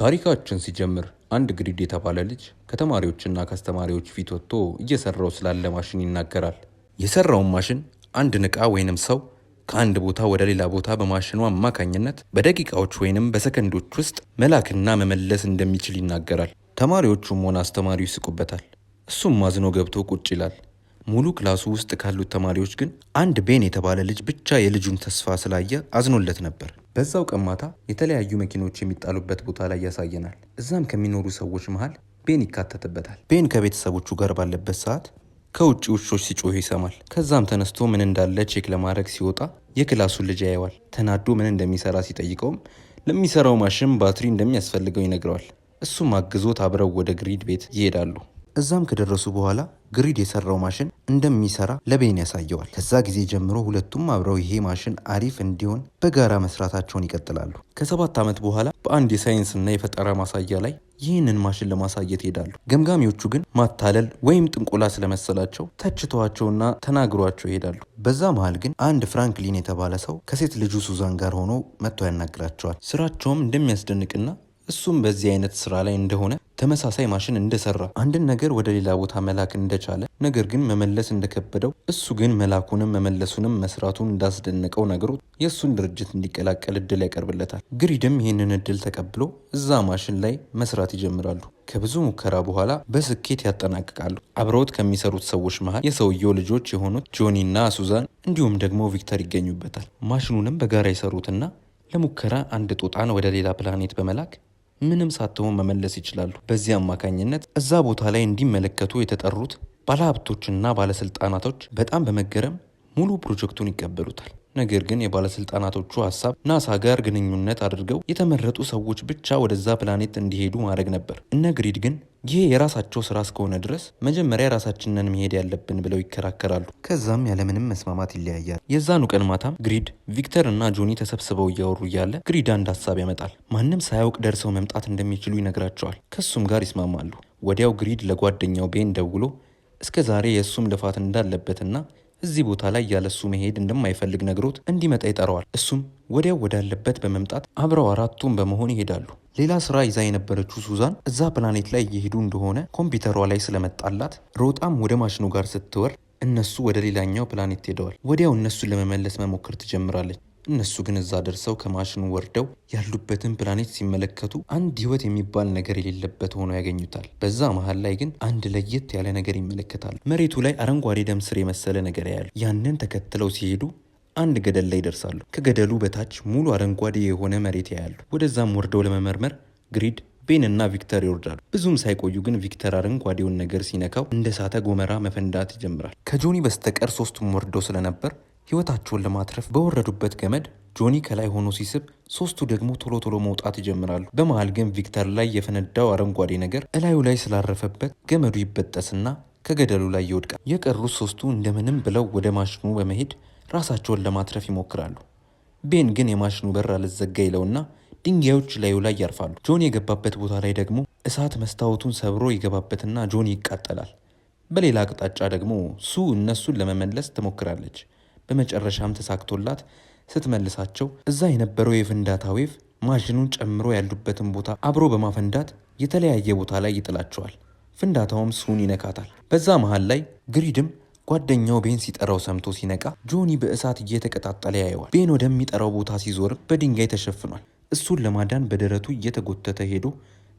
ታሪካችን ሲጀምር አንድ ግሪድ የተባለ ልጅ ከተማሪዎችና ከአስተማሪዎች ፊት ወጥቶ እየሰራው ስላለ ማሽን ይናገራል። የሰራውን ማሽን አንድ ዕቃ ወይንም ሰው ከአንድ ቦታ ወደ ሌላ ቦታ በማሽኑ አማካኝነት በደቂቃዎች ወይንም በሰከንዶች ውስጥ መላክና መመለስ እንደሚችል ይናገራል። ተማሪዎቹም ሆነ አስተማሪው ይስቁበታል። እሱም ማዝኖ ገብቶ ቁጭ ይላል። ሙሉ ክላሱ ውስጥ ካሉት ተማሪዎች ግን አንድ ቤን የተባለ ልጅ ብቻ የልጁን ተስፋ ስላየ አዝኖለት ነበር። በዛው ቀን ማታ የተለያዩ መኪኖች የሚጣሉበት ቦታ ላይ ያሳየናል። እዛም ከሚኖሩ ሰዎች መሃል ቤን ይካተትበታል። ቤን ከቤተሰቦቹ ጋር ባለበት ሰዓት ከውጭ ውሾች ሲጮህ ይሰማል። ከዛም ተነስቶ ምን እንዳለ ቼክ ለማድረግ ሲወጣ የክላሱን ልጅ ያየዋል። ተናዶ ምን እንደሚሰራ ሲጠይቀውም ለሚሰራው ማሽን ባትሪ እንደሚያስፈልገው ይነግረዋል። እሱም አግዞት አብረው ወደ ግሪድ ቤት ይሄዳሉ። እዛም ከደረሱ በኋላ ግሪድ የሰራው ማሽን እንደሚሰራ ለቤን ያሳየዋል። ከዛ ጊዜ ጀምሮ ሁለቱም አብረው ይሄ ማሽን አሪፍ እንዲሆን በጋራ መስራታቸውን ይቀጥላሉ። ከ7 ዓመት በኋላ በአንድ የሳይንስና የፈጠራ ማሳያ ላይ ይህንን ማሽን ለማሳየት ይሄዳሉ። ገምጋሚዎቹ ግን ማታለል ወይም ጥንቆላ ስለመሰላቸው ተችተዋቸውና ተናግሯቸው ይሄዳሉ። በዛ መሃል ግን አንድ ፍራንክሊን የተባለ ሰው ከሴት ልጁ ሱዛን ጋር ሆኖ መጥቶ ያናግራቸዋል። ስራቸውም እንደሚያስደንቅና እሱም በዚህ አይነት ስራ ላይ እንደሆነ ተመሳሳይ ማሽን እንደሰራ አንድን ነገር ወደ ሌላ ቦታ መላክ እንደቻለ ነገር ግን መመለስ እንደከበደው እሱ ግን መላኩንም መመለሱንም መስራቱን እንዳስደነቀው ነግሮት የእሱን ድርጅት እንዲቀላቀል እድል ያቀርብለታል። ግሪድም ይህንን እድል ተቀብሎ እዛ ማሽን ላይ መስራት ይጀምራሉ። ከብዙ ሙከራ በኋላ በስኬት ያጠናቅቃሉ። አብረውት ከሚሰሩት ሰዎች መሃል የሰውየው ልጆች የሆኑት ጆኒና ሱዛን እንዲሁም ደግሞ ቪክተር ይገኙበታል። ማሽኑንም በጋራ ይሰሩትና ለሙከራ አንድ ጦጣን ወደ ሌላ ፕላኔት በመላክ ምንም ሳትሆን መመለስ ይችላሉ። በዚህ አማካኝነት እዛ ቦታ ላይ እንዲመለከቱ የተጠሩት ባለሀብቶችና ባለስልጣናቶች በጣም በመገረም ሙሉ ፕሮጀክቱን ይቀበሉታል። ነገር ግን የባለስልጣናቶቹ ሀሳብ ናሳ ጋር ግንኙነት አድርገው የተመረጡ ሰዎች ብቻ ወደዛ ፕላኔት እንዲሄዱ ማድረግ ነበር። እነ ግሪድ ግን ይሄ የራሳቸው ስራ እስከሆነ ድረስ መጀመሪያ ራሳችንን መሄድ ያለብን ብለው ይከራከራሉ። ከዛም ያለምንም መስማማት ይለያያል። የዛኑ ቀን ማታም ግሪድ፣ ቪክተር እና ጆኒ ተሰብስበው እያወሩ እያለ ግሪድ አንድ ሀሳብ ያመጣል። ማንም ሳያውቅ ደርሰው መምጣት እንደሚችሉ ይነግራቸዋል። ከሱም ጋር ይስማማሉ። ወዲያው ግሪድ ለጓደኛው ቤን ደውሎ እስከ ዛሬ የእሱም ልፋት እንዳለበትና እዚህ ቦታ ላይ ያለሱ መሄድ እንደማይፈልግ ነግሮት እንዲመጣ ይጠራዋል። እሱም ወዲያው ወዳለበት በመምጣት አብረው አራቱም በመሆን ይሄዳሉ። ሌላ ስራ ይዛ የነበረችው ሱዛን እዛ ፕላኔት ላይ እየሄዱ እንደሆነ ኮምፒውተሯ ላይ ስለመጣላት ሮጣም ወደ ማሽኑ ጋር ስትወር እነሱ ወደ ሌላኛው ፕላኔት ሄደዋል። ወዲያው እነሱን ለመመለስ መሞከር ትጀምራለች። እነሱ ግን እዛ ደርሰው ከማሽኑ ወርደው ያሉበትን ፕላኔት ሲመለከቱ አንድ ህይወት የሚባል ነገር የሌለበት ሆኖ ያገኙታል። በዛ መሃል ላይ ግን አንድ ለየት ያለ ነገር ይመለከታሉ። መሬቱ ላይ አረንጓዴ ደም ስር የመሰለ ነገር ያያሉ። ያንን ተከትለው ሲሄዱ አንድ ገደል ላይ ይደርሳሉ። ከገደሉ በታች ሙሉ አረንጓዴ የሆነ መሬት ያያሉ። ወደዛም ወርደው ለመመርመር ግሪድ፣ ቤን እና ቪክተር ይወርዳሉ። ብዙም ሳይቆዩ ግን ቪክተር አረንጓዴውን ነገር ሲነካው እንደ እሳተ ገሞራ መፈንዳት ይጀምራል። ከጆኒ በስተቀር ሶስቱም ወርደው ስለነበር ህይወታቸውን ለማትረፍ በወረዱበት ገመድ ጆኒ ከላይ ሆኖ ሲስብ ሶስቱ ደግሞ ቶሎ ቶሎ መውጣት ይጀምራሉ። በመሃል ግን ቪክተር ላይ የፈነዳው አረንጓዴ ነገር እላዩ ላይ ስላረፈበት ገመዱ ይበጠስና ከገደሉ ላይ ይወድቃል። የቀሩት ሶስቱ እንደምንም ብለው ወደ ማሽኑ በመሄድ ራሳቸውን ለማትረፍ ይሞክራሉ። ቤን ግን የማሽኑ በር አልዘጋ ይለውና ድንጋዮች ላዩ ላይ ያርፋሉ። ጆኒ የገባበት ቦታ ላይ ደግሞ እሳት መስታወቱን ሰብሮ ይገባበትና ጆኒ ይቃጠላል። በሌላ አቅጣጫ ደግሞ ሱ እነሱን ለመመለስ ትሞክራለች። በመጨረሻም ተሳክቶላት ስትመልሳቸው እዛ የነበረው የፍንዳታ ዌቭ ማሽኑን ጨምሮ ያሉበትን ቦታ አብሮ በማፈንዳት የተለያየ ቦታ ላይ ይጥላቸዋል። ፍንዳታውም ሱን ይነካታል። በዛ መሃል ላይ ግሪድም ጓደኛው ቤን ሲጠራው ሰምቶ ሲነቃ ጆኒ በእሳት እየተቀጣጠለ ያየዋል። ቤን ወደሚጠራው ቦታ ሲዞርም በድንጋይ ተሸፍኗል። እሱን ለማዳን በደረቱ እየተጎተተ ሄዶ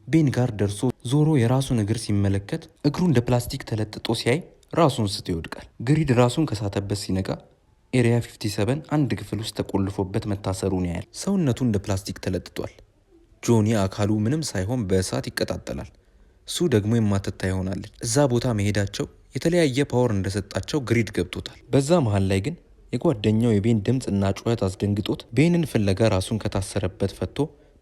ቤን ጋር ደርሶ ዞሮ የራሱን እግር ሲመለከት እግሩ እንደ ፕላስቲክ ተለጥጦ ሲያይ ራሱን ስቶ ይወድቃል። ግሪድ ራሱን ከሳተበት ሲነቃ ኤሪያ 57 አንድ ክፍል ውስጥ ተቆልፎበት መታሰሩን ያያል። ሰውነቱ እንደ ፕላስቲክ ተለጥጧል። ጆኒ አካሉ ምንም ሳይሆን በእሳት ይቀጣጠላል። ሱ ደግሞ የማትታይ ሆናለች። እዛ ቦታ መሄዳቸው የተለያየ ፓወር እንደሰጣቸው ግሪድ ገብቶታል። በዛ መሃል ላይ ግን የጓደኛው የቤን ድምፅ እና ጩኸት አስደንግጦት ቤንን ፍለጋ ራሱን ከታሰረበት ፈቶ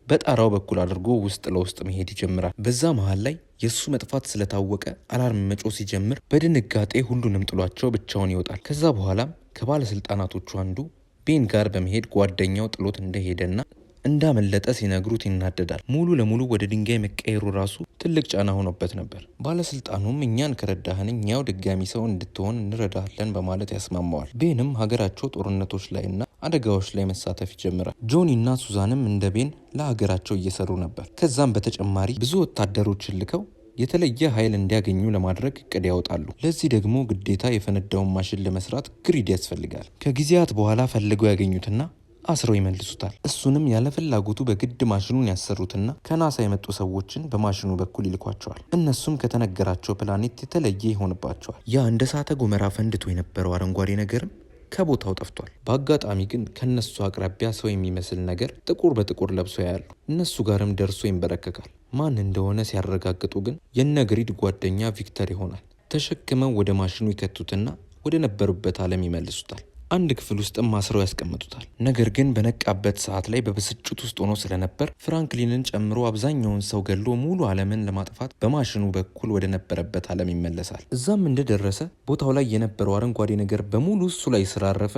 በጣራው በኩል አድርጎ ውስጥ ለውስጥ መሄድ ይጀምራል። በዛ መሃል ላይ የሱ መጥፋት ስለታወቀ አላርም መጮህ ሲጀምር በድንጋጤ ሁሉንም ጥሏቸው ብቻውን ይወጣል። ከዛ በኋላም ከባለስልጣናቶቹ አንዱ ቤን ጋር በመሄድ ጓደኛው ጥሎት እንደሄደና እንዳመለጠ ሲነግሩት ይናደዳል። ሙሉ ለሙሉ ወደ ድንጋይ መቀየሩ ራሱ ትልቅ ጫና ሆኖበት ነበር። ባለስልጣኑም እኛን ከረዳህን እኛው ድጋሚ ሰው እንድትሆን እንረዳለን በማለት ያስማማዋል። ቤንም ሀገራቸው ጦርነቶች ላይና አደጋዎች ላይ መሳተፍ ይጀምራል። ጆኒ እና ሱዛንም እንደ ቤን ለሀገራቸው እየሰሩ ነበር። ከዛም በተጨማሪ ብዙ ወታደሮችን ልከው የተለየ ኃይል እንዲያገኙ ለማድረግ እቅድ ያወጣሉ። ለዚህ ደግሞ ግዴታ የፈነዳውን ማሽን ለመስራት ግሪድ ያስፈልጋል። ከጊዜያት በኋላ ፈልገው ያገኙትና አስረው ይመልሱታል። እሱንም ያለ ፍላጎቱ በግድ ማሽኑን ያሰሩትና ከናሳ የመጡ ሰዎችን በማሽኑ በኩል ይልኳቸዋል። እነሱም ከተነገራቸው ፕላኔት የተለየ ይሆንባቸዋል። ያ እንደ እሳተ ገሞራ ፈንድቶ የነበረው አረንጓዴ ነገርም ከቦታው ጠፍቷል። በአጋጣሚ ግን ከነሱ አቅራቢያ ሰው የሚመስል ነገር ጥቁር በጥቁር ለብሶ ያያሉ። እነሱ ጋርም ደርሶ ይንበረከካል። ማን እንደሆነ ሲያረጋግጡ ግን የነግሪድ ጓደኛ ቪክተር ይሆናል። ተሸክመው ወደ ማሽኑ ይከቱትና ወደ ነበሩበት ዓለም ይመልሱታል። አንድ ክፍል ውስጥም አስረው ያስቀምጡታል። ነገር ግን በነቃበት ሰዓት ላይ በብስጭት ውስጥ ሆኖ ስለነበር ፍራንክሊንን ጨምሮ አብዛኛውን ሰው ገሎ ሙሉ ዓለምን ለማጥፋት በማሽኑ በኩል ወደ ነበረበት ዓለም ይመለሳል። እዛም እንደደረሰ ቦታው ላይ የነበረው አረንጓዴ ነገር በሙሉ እሱ ላይ ስላረፈ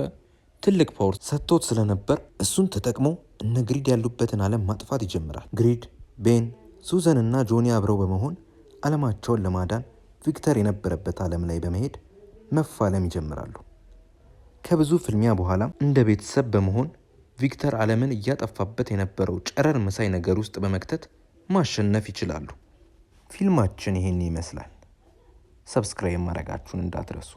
ትልቅ ፓወር ሰጥቶት ስለነበር እሱን ተጠቅሞ እነ ግሪድ ያሉበትን ዓለም ማጥፋት ይጀምራል። ግሪድ፣ ቤን፣ ሱዘን እና ጆኒ አብረው በመሆን ዓለማቸውን ለማዳን ቪክተር የነበረበት ዓለም ላይ በመሄድ መፋለም ይጀምራሉ። ከብዙ ፍልሚያ በኋላ እንደ ቤተሰብ በመሆን ቪክተር ዓለምን እያጠፋበት የነበረው ጨረር መሳይ ነገር ውስጥ በመክተት ማሸነፍ ይችላሉ። ፊልማችን ይሄን ይመስላል። ሰብስክራይብ ማድረጋችሁን እንዳትረሱ።